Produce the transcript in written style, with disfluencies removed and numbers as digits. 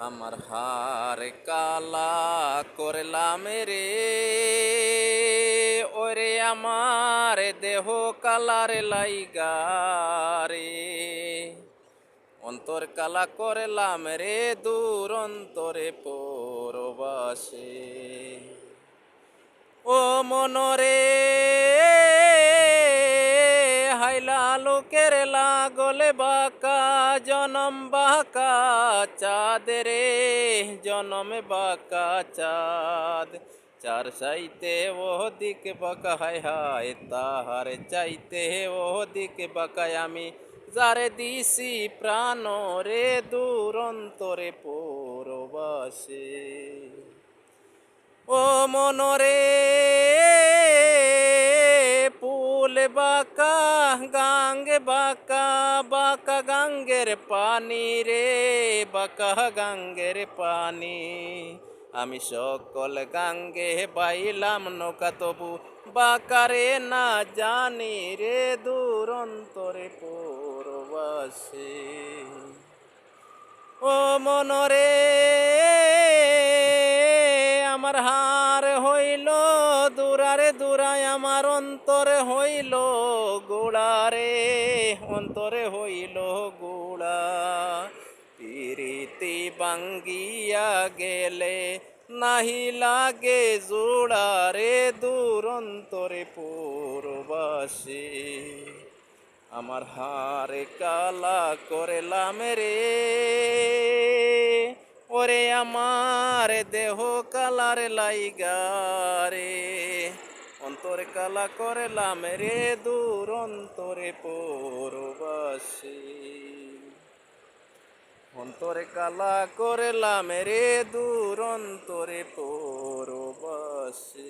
আমার হার কালা করলাম রে, ওরে আমার দেহ কালার লাইগা রে। অন্তর কালা করলাম রে দূর অন্তরে পরবাসে। ও মনরে হাইলা লোকের লাগলে বাঁকা, জনম বাঁকা চাঁদ রে, জনমে বাঁকা চাঁদ। চার চাইতে ও দিক বাঁকা, হায় হায় তাহার চাইতে ও দিক বাঁকায় আমি যারে দিছি প্রাণ রে দূর অন্তরে পরবাসে। ও মনরে পুল বাঁকা গাঙ্গে বাঁকা, বাঁকা গাঙ্গের পানি রে, বাঁকা গাঙ্গের পানি। আমি সকল গাঙ্গে বাইলাম নৌকা, তবু বাঁকারে না জানি রে দূর অন্তরে পরবাসে। ও মনরে আমার হার হইল দূরারে দূরায়, আমার অন্তরে হইল গোড়ারে, অন্তরে হইল গোড়া। প্রীতি বাঙ্গিয়া গেলে নাহি লাগে জোড়ারে দূর অন্তরে পরবাসে। আমার হারে কালা করলাম রে, ওরে আমার দেহ কালার লাইগা রে। অন্তর কালা করলাম রে দূর অন্তরে পরবাসে। অন্তরে কালা করলাম রে দূর অন্তরে পরবাসে।